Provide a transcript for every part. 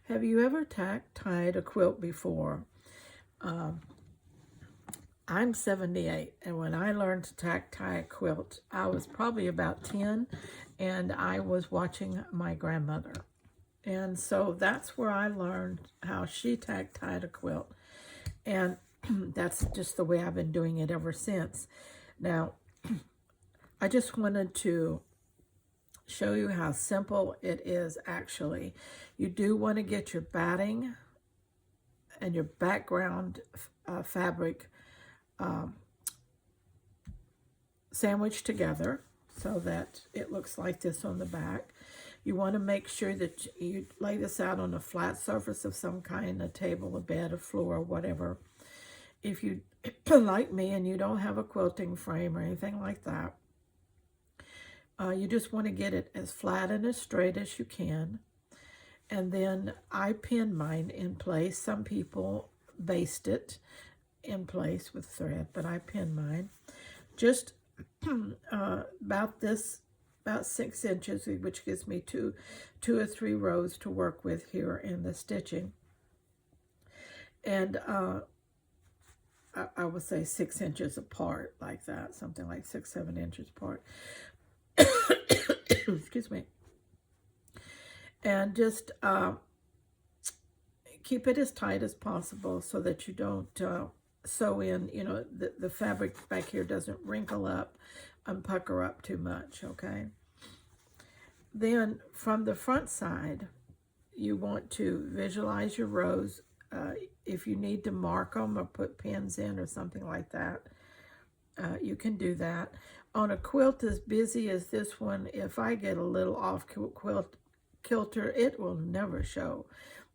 Have you ever tied a quilt before? I'm 78, and when I learned to tie a quilt, I was probably about 10, and I was watching my grandmother. And so that's where I learned how she tied a quilt. And that's just the way I've been doing it ever since. Now, I just wanted to show you how simple it is actually. You do want to get your batting and your background fabric sandwiched together so that it looks like this on the back. You want to make sure that you lay this out on a flat surface of some kind, a table, a bed, a floor, whatever. If you, like me, and you don't have a quilting frame or anything like that, you just want to get it as flat and as straight as you can. And then I pin mine in place. Some people baste it in place with thread, but I pin mine. Just about 6 inches, which gives me two or three rows to work with here in the stitching. And I would say 6 inches apart, like that, something like 6-7 inches apart. Excuse me. And just keep it as tight as possible so that you don't sew in, the fabric back here doesn't wrinkle up and pucker up too much, okay? Then from the front side, you want to visualize your rows. If you need to mark them or put pins in or something like that, you can do that. On a quilt as busy as this one, if I get a little off kilter, it will never show.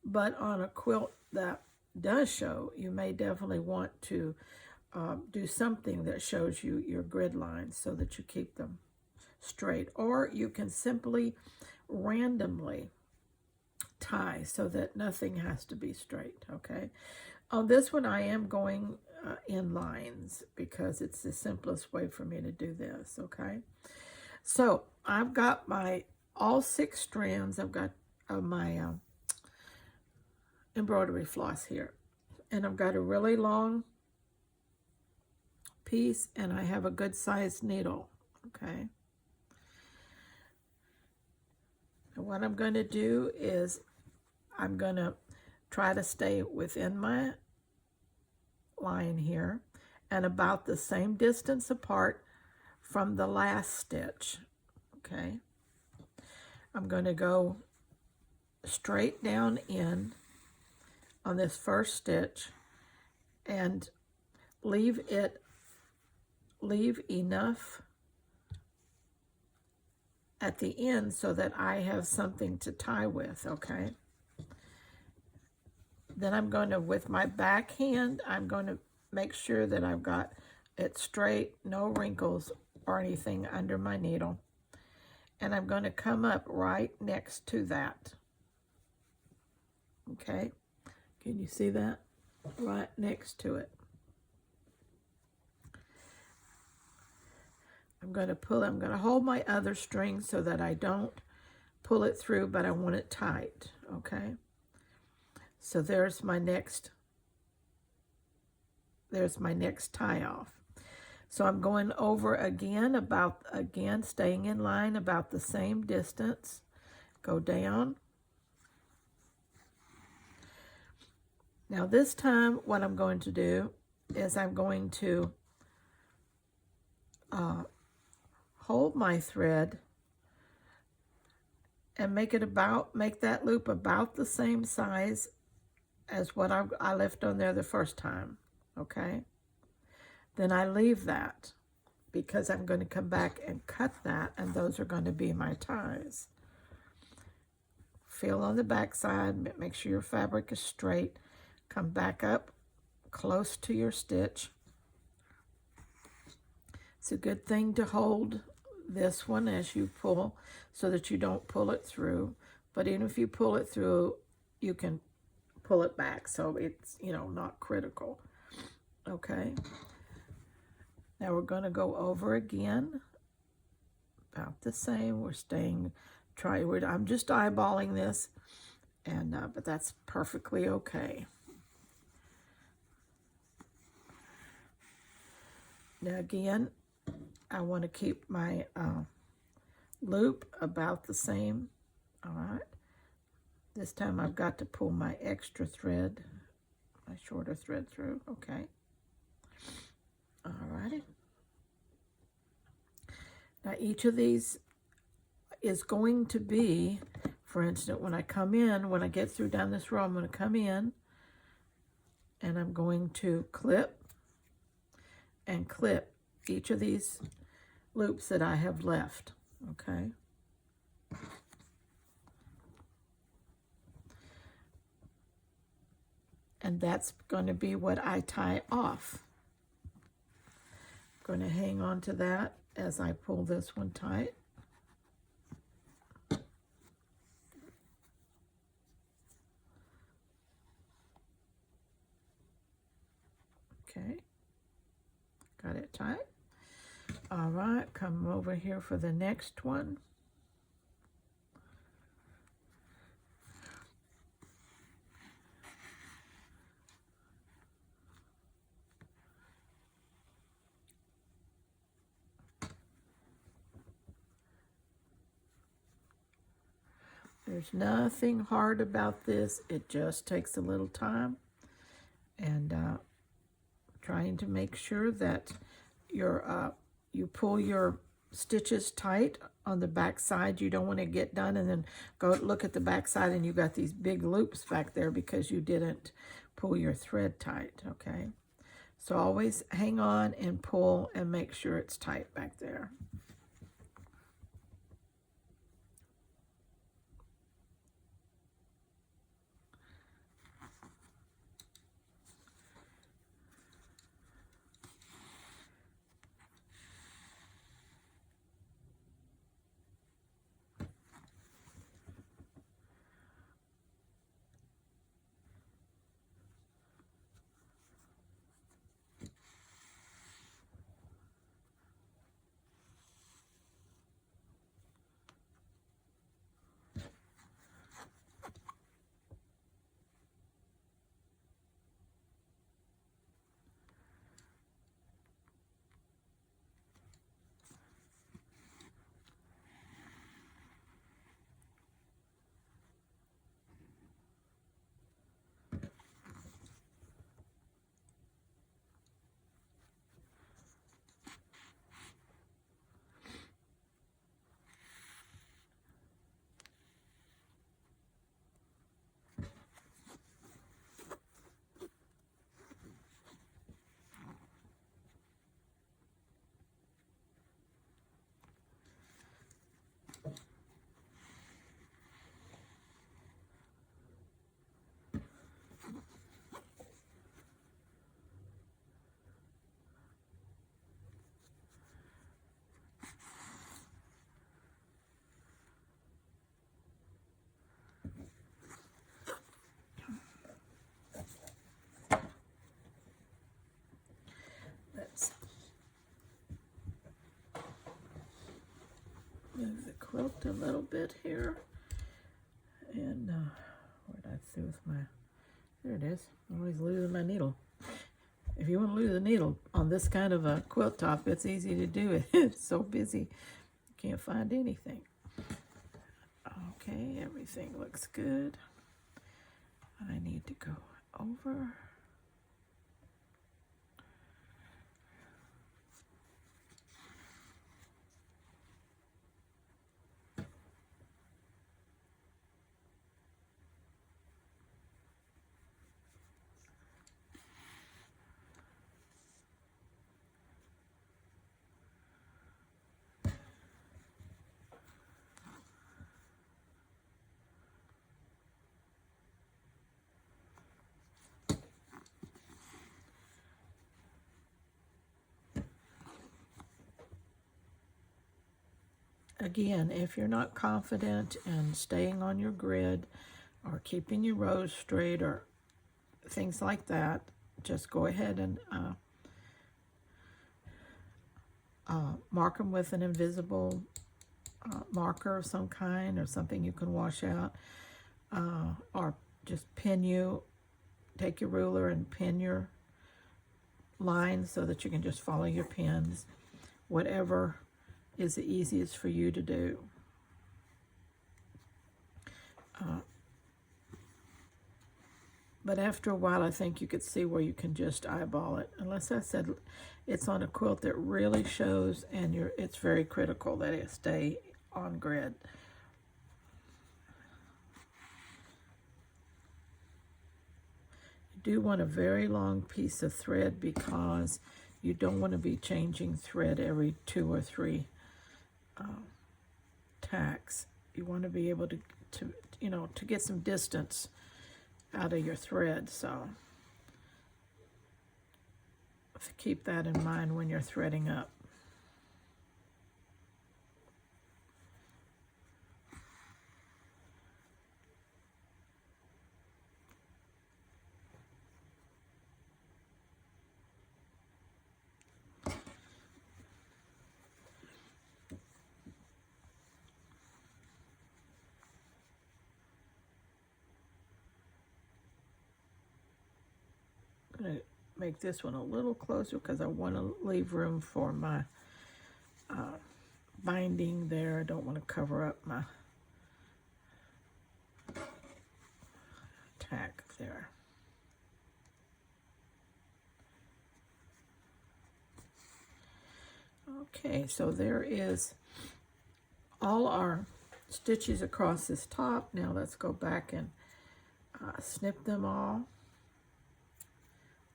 But on a quilt that does show, you may definitely want to do something that shows you your grid lines so that you keep them straight. Or you can simply randomly tie so that nothing has to be straight, okay? On this one, I am going in lines because it's the simplest way for me to do this, okay? So I've got all 6 strands. I've got my embroidery floss here, and I've got a really long piece, and I have a good sized needle, okay? And what I'm going to do is I'm going to try to stay within my line here and about the same distance apart from the last stitch, okay? I'm going to go straight down in on this first stitch and leave enough at the end so that I have something to tie with, okay? Then I'm going to, with my back hand, I'm going to make sure that I've got it straight, no wrinkles or anything under my needle. And I'm going to come up right next to that. Okay? Can you see that? Right next to it. I'm going to hold my other string so that I don't pull it through, but I want it tight, okay? So there's my next tie off. So I'm going over again, staying in line about the same distance. Go down. Now this time, what I'm going to do is I'm going to hold my thread and make that loop about the same size as what I left on there the first time, okay? Then I leave that because I'm going to come back and cut that, and those are going to be my ties. Feel on the back side, make sure your fabric is straight. Come back up close to your stitch. It's a good thing to hold this one as you pull so that you don't pull it through. But even if you pull it through, you can pull it back so it's, not critical. Okay. Now we're going to go over again. About the same. I'm just eyeballing this. and but that's perfectly okay. Now again, I want to keep my loop about the same. All right. This time I've got to pull my extra thread, my shorter thread through. Okay. All righty. Now each of these is going to be, for instance, when I come in, when I get through down this row, I'm going to come in and I'm going to clip and clip each of these loops that I have left. Okay. And that's going to be what I tie off. I'm going to hang on to that as I pull this one tight. Okay, got it tight. All right, come over here for the next one. There's nothing hard about this. It just takes a little time, and trying to make sure that you pull your stitches tight on the back side. You don't want to get done and then go look at the back side and you got these big loops back there because you didn't pull your thread tight. Okay, so always hang on and pull and make sure it's tight back there. Let's move the quilt a little bit here. And where did I see with my, there it is. I'm always losing my needle. If you want to lose a needle on this kind of a quilt top, it's easy to do it. It's so busy, can't find anything. Okay, everything looks good. I need to go over. Again, if you're not confident in staying on your grid or keeping your rows straight or things like that, just go ahead and mark them with an invisible marker of some kind or something you can wash out. or just take your ruler and pin your lines so that you can just follow your pins. Whatever is the easiest for you to do. But after a while, I think you could see where you can just eyeball it. Unless I said it's on a quilt that really shows, and it's very critical that it stay on grid. You do want a very long piece of thread because you don't want to be changing thread every 2 or 3 tacks. You want to be able to get some distance out of your thread, so keep that in mind when you're threading up. I'm going to make this one a little closer because I want to leave room for my binding there. I don't want to cover up my tack there. Okay, so there is all our stitches across this top. Now let's go back and snip them all.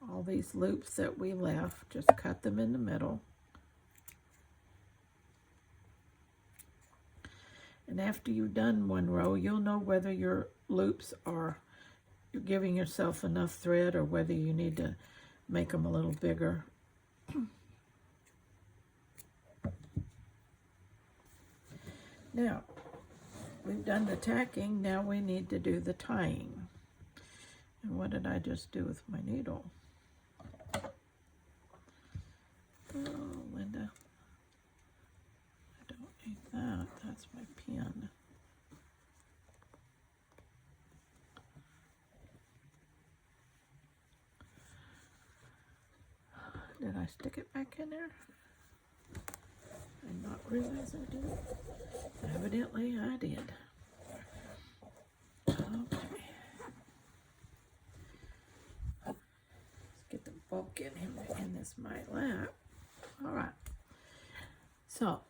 All these loops that we left, just cut them in the middle. And after you've done one row, you'll know whether your loops you're giving yourself enough thread or whether you need to make them a little bigger. Now, we've done the tacking, now we need to do the tying. And what did I just do with my needle? Oh, Linda, I don't need that. That's my pen. Did I stick it back in there? I not realize I did. Evidently, I did. Okay. Let's get the bulk in this mite lap. All right. So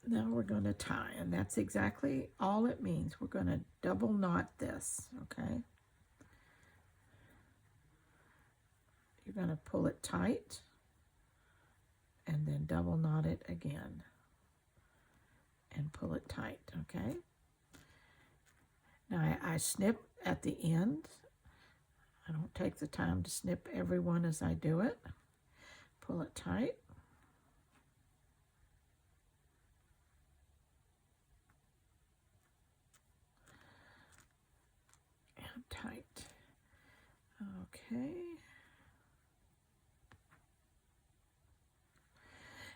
now we're going to tie, and that's exactly all it means. We're going to double knot this, okay? You're going to pull it tight and then double knot it again and pull it tight, okay? Now I snip at the end. I don't take the time to snip every one as I do it. Pull it tight. And tight. Okay.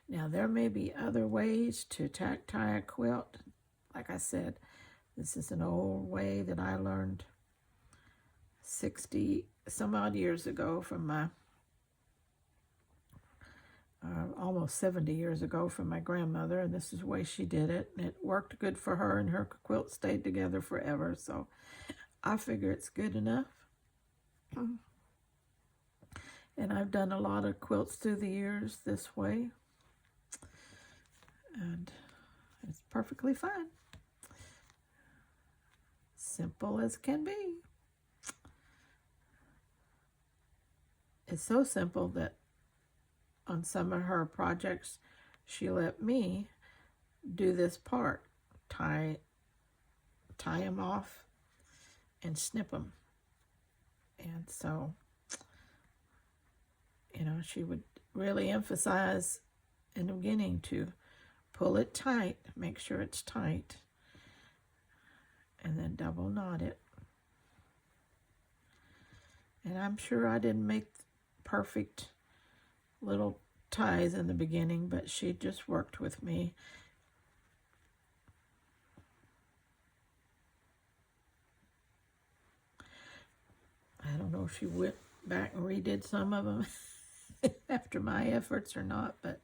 Now there may be other ways to tie a quilt. Like I said, this is an old way that I learned 60 some odd years ago from my almost 70 years ago from my grandmother, and this is the way she did it, and it worked good for her, and her quilt stayed together forever, so I figure it's good enough. And I've done a lot of quilts through the years this way, and it's perfectly fine. Simple as can be. It's so simple that on some of her projects, she let me do this part. Tie them off and snip them. And so, you know, she would really emphasize in the beginning to pull it tight, make sure it's tight, and then double knot it. And I'm sure I didn't make perfect little ties in the beginning, but she just worked with me. know if she went back and redid some of them after my efforts or not, but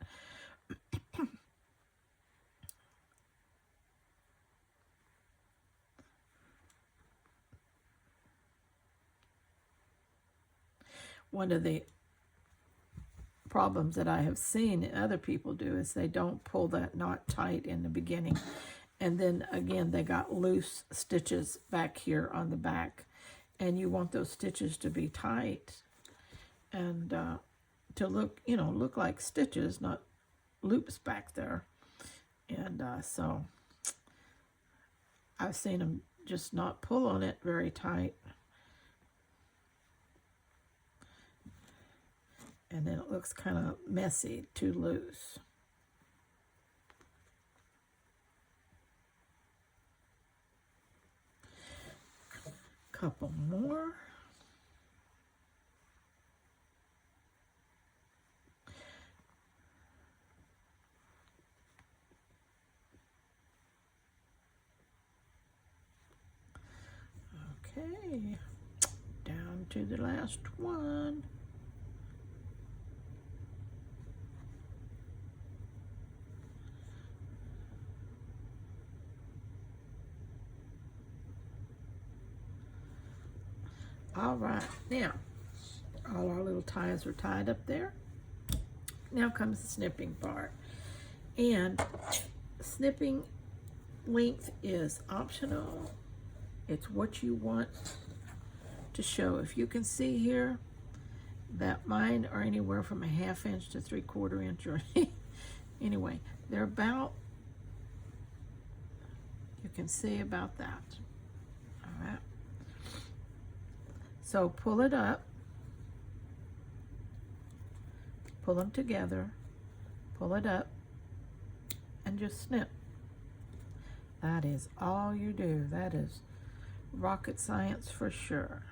one of the problems that I have seen other people do is they don't pull that knot tight in the beginning, and then again they got loose stitches back here on the back, and you want those stitches to be tight and to look, you know, look like stitches, not loops back there. And so I've seen them just not pull on it very tight, and then it looks kind of messy, too loose. Couple more. Okay, down to the last one. All right, now all our little ties are tied up there. Now comes the snipping part. And snipping length is optional. It's what you want to show. If you can see here that mine are anywhere from a 1/2 inch to 3/4 inch, or anyway, they're about, you can see about that. All right. So pull it up, pull them together, pull it up, and just snip. That is all you do. That is rocket science for sure.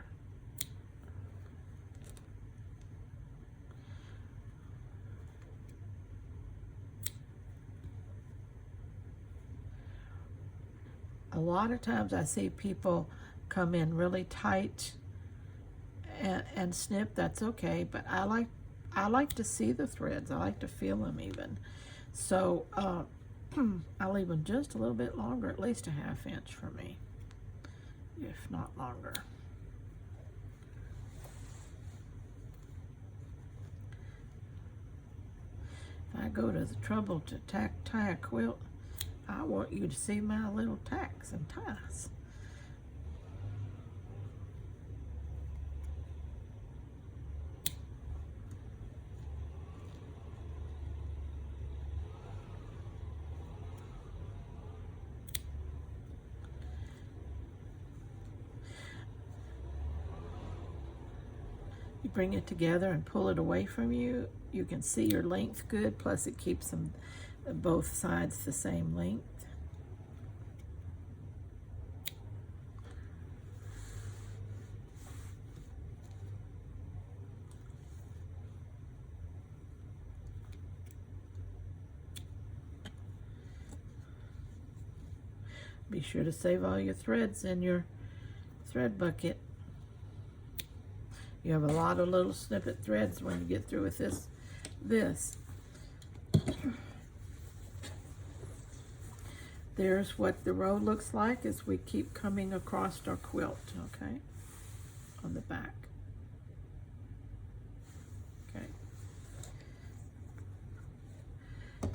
A lot of times I see people come in really tight and snip. That's okay, but I like to see the threads. I like to feel them even. So I'll leave them just a little bit longer, at least a 1/2 inch for me, if not longer. If I go to the trouble to tie a quilt, I want you to see my little tacks and ties. You bring it together and pull it away from you. You can see your length good, plus it keeps them both sides the same length. Be sure to save all your threads in your thread bucket. You have a lot of little snippet threads when you get through with this. There's what the row looks like as we keep coming across our quilt, okay, on the back. Okay.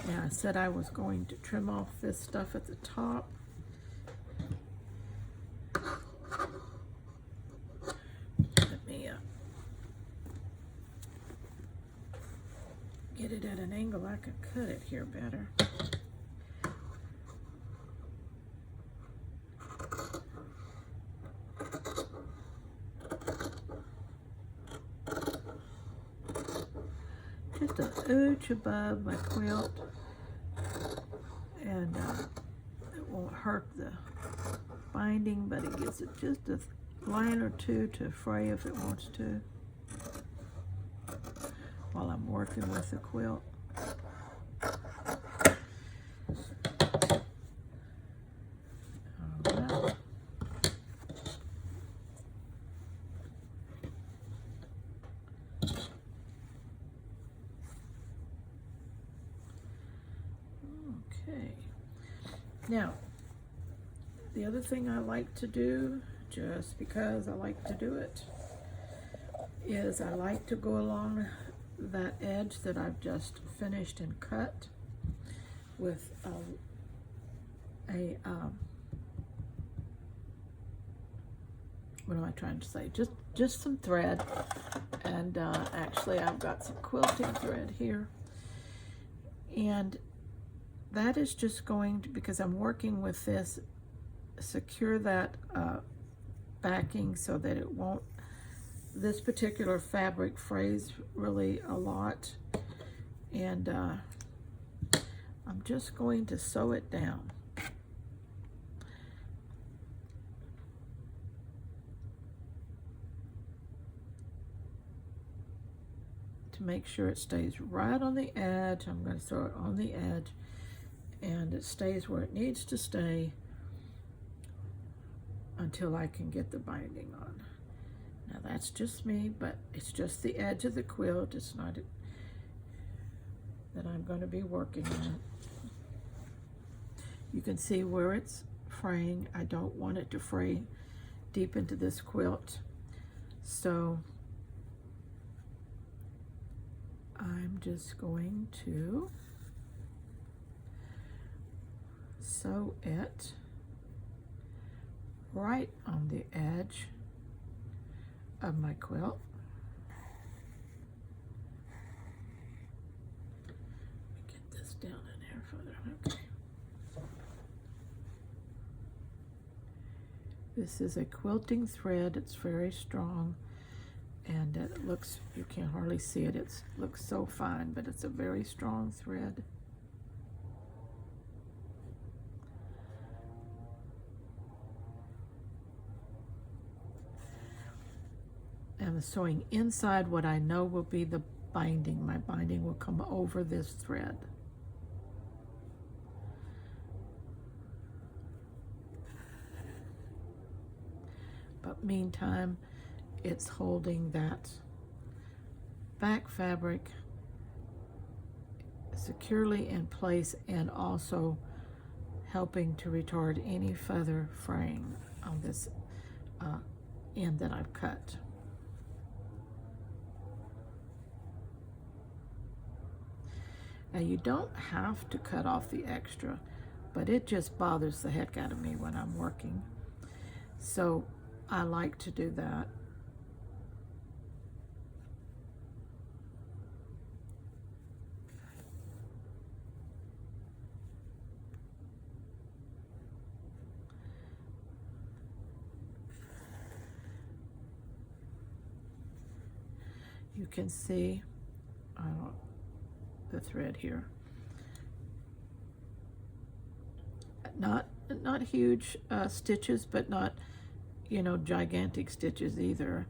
Now I said I was going to trim off this stuff at the top. Let me get it at an angle I can cut it here better. Just an ooch above my quilt, and it won't hurt the binding, but it gives it just a line or two to fray if it wants to while I'm working with the quilt. All right. Now, the other thing I like to do, just because I like to do it, is I like to go along that edge that I've just finished and cut with what am I trying to say? Just some thread, and actually I've got some quilting thread here, and that is just going to, because I'm working with this, secure that backing so that it won't, this particular fabric frays really a lot, and I'm just going to sew it down. To make sure it stays right on the edge. I'm going to throw it on the edge, and it stays where it needs to stay until I can get the binding on. Now that's just me, but it's just the edge of the quilt. It's not that I'm going to be working on. You can see where it's fraying. I don't want it to fray deep into this quilt, so I'm just going to sew it right on the edge of my quilt. Let me get this down in here further. Okay. This is a quilting thread. It's very strong, and it looks, you can hardly see it. It looks so fine, but it's a very strong thread. I'm sewing inside what I know will be the binding. My binding will come over this thread. But meantime, it's holding that back fabric securely in place, and also helping to retard any further fraying on this end that I've cut. Now you don't have to cut off the extra, but it just bothers the heck out of me when I'm working. So I like to do that. You can see the thread here. Not huge stitches, but not, you know, gigantic stitches either.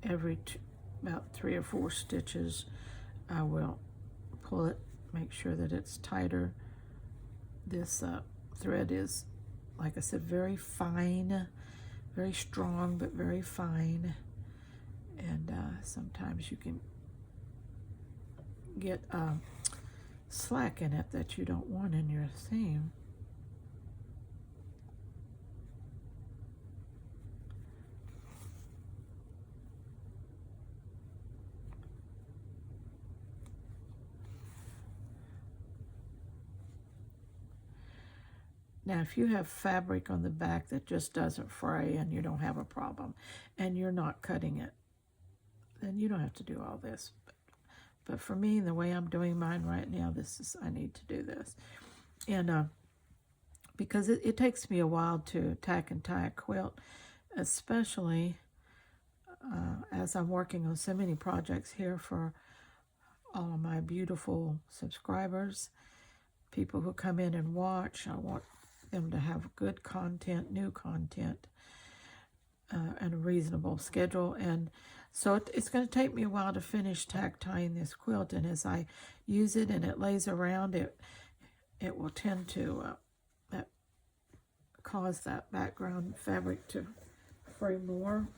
Every about 3 or 4 stitches, I will pull it, make sure that it's tighter. This thread is, like I said, very fine, very strong, but very fine. And sometimes you can get slack in it that you don't want in your seam. Now, if you have fabric on the back that just doesn't fray and you don't have a problem and you're not cutting it, then you don't have to do all this. But for me, the way I'm doing mine right now, I need to do this. And because it takes me a while to tack and tie a quilt, especially as I'm working on so many projects here for all of my beautiful subscribers, people who come in and watch. I want them to have good content, new content, and a reasonable schedule. And so it's going to take me a while to finish tack tying this quilt, and as I use it and it lays around, it will tend to cause that background fabric to fray more.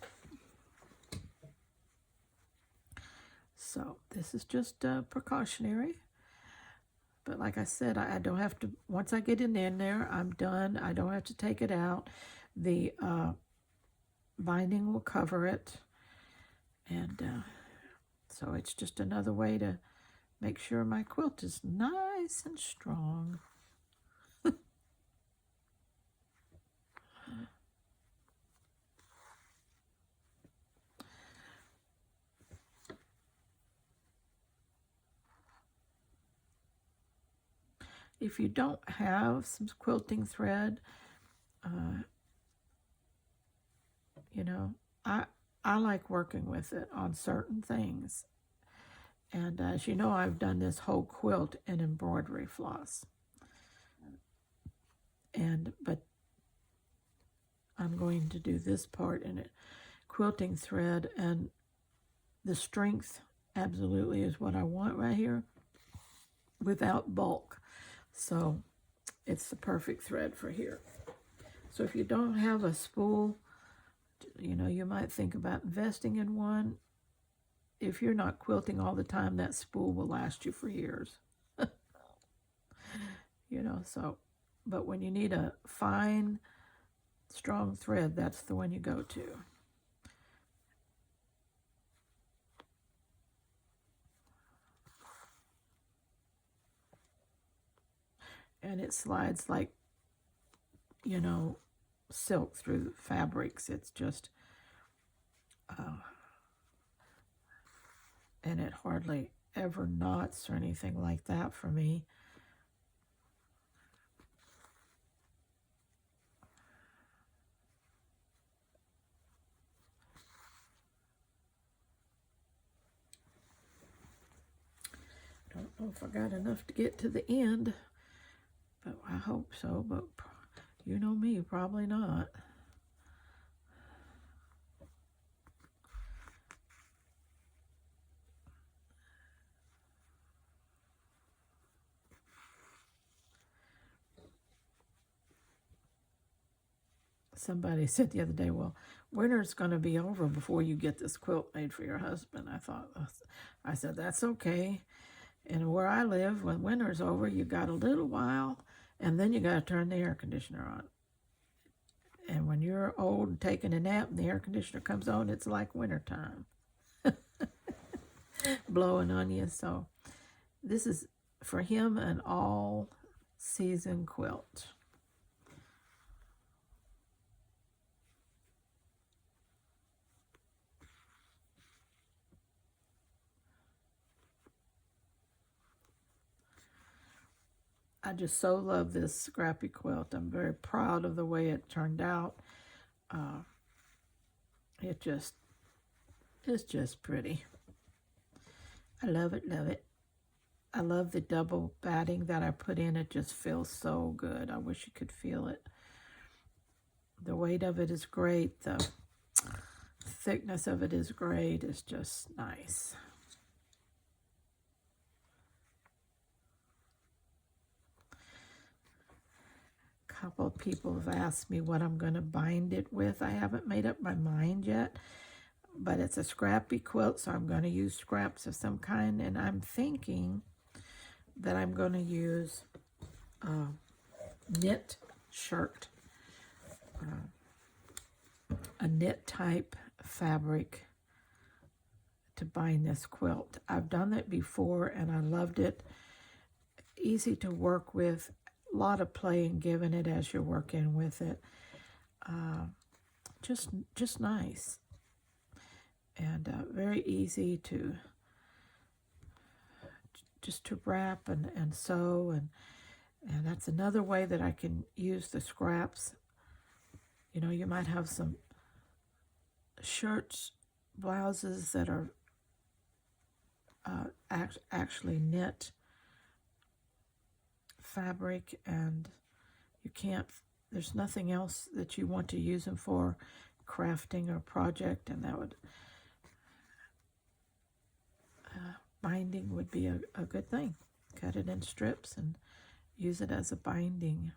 So this is just precautionary. But like I said, I don't have to, once I get it in there, I'm done. I don't have to take it out. The binding will cover it. And so it's just another way to make sure my quilt is nice and strong. If you don't have some quilting thread, you know, I like working with it on certain things. And as you know, I've done this whole quilt in embroidery floss. But I'm going to do this part in it, quilting thread, and the strength absolutely is what I want right here without bulk. So it's the perfect thread for here. So if you don't have a spool, you know, you might think about investing in one. If you're not quilting all the time, that spool will last you for years. You know, so, but when you need a fine, strong thread, that's the one you go to. And it slides like, you know, silk through the fabrics. It's just, and it hardly ever knots or anything like that for me. Don't know if I got enough to get to the end, but I hope so, but you know me, probably not. Somebody said the other day, well, winter's going to be over before you get this quilt made for your husband. I said, that's okay. And where I live, when winter's over, you got a little while, and then you got to turn the air conditioner on. And when you're old and taking a nap and the air conditioner comes on, it's like wintertime. Blowing on you. So this is, for him, an all-season quilt. I just so love this Scrappy Quilt. I'm very proud of the way it turned out. It's just pretty. I love it, love it. I love the double batting that I put in. It just feels so good. I wish you could feel it. The weight of it is great. The thickness of it is great. It's just nice. Couple of people have asked me what I'm going to bind it with. I haven't made up my mind yet, but it's a scrappy quilt, so I'm going to use scraps of some kind, and I'm thinking that I'm going to use knit shirt, a knit type fabric to bind this quilt. I've done that before and I loved it. Easy to work with. A lot of play and giving it as you're working with it. Just nice. And very easy to just to wrap and sew. And that's another way that I can use the scraps. You know, you might have some shirts, blouses that are actually knit fabric, and you can't, there's nothing else that you want to use them for, crafting or project, and that would, binding would be a good thing. Cut it in strips and use it as a binding.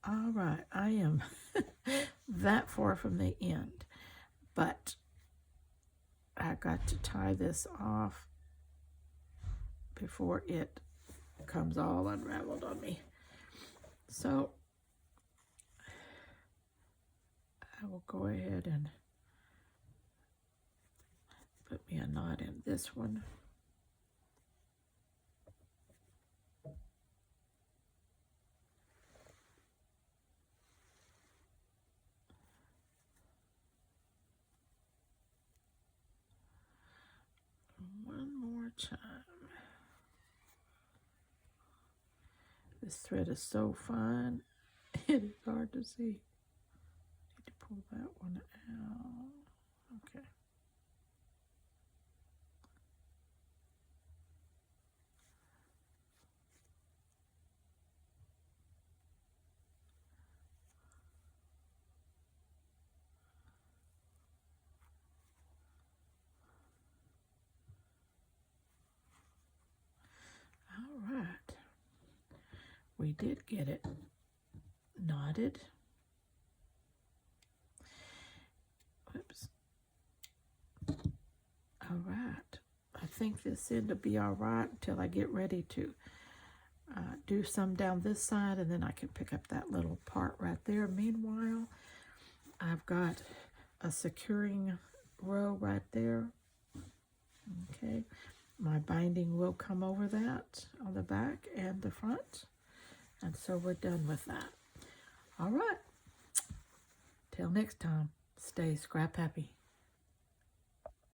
All right, I am that far from the end, but I got to tie this off before it comes all unraveled on me. So I will go ahead and put me a knot in this one. One more time. This thread is so fine, it is hard to see. Need to pull that one out. Okay. All right. We did get it knotted. Whoops. All right. I think this end will be all right until I get ready to do some down this side, and then I can pick up that little part right there. Meanwhile, I've got a securing row right there. Okay. My binding will come over that on the back and the front. And so we're done with that. All right. Till next time, stay scrap happy.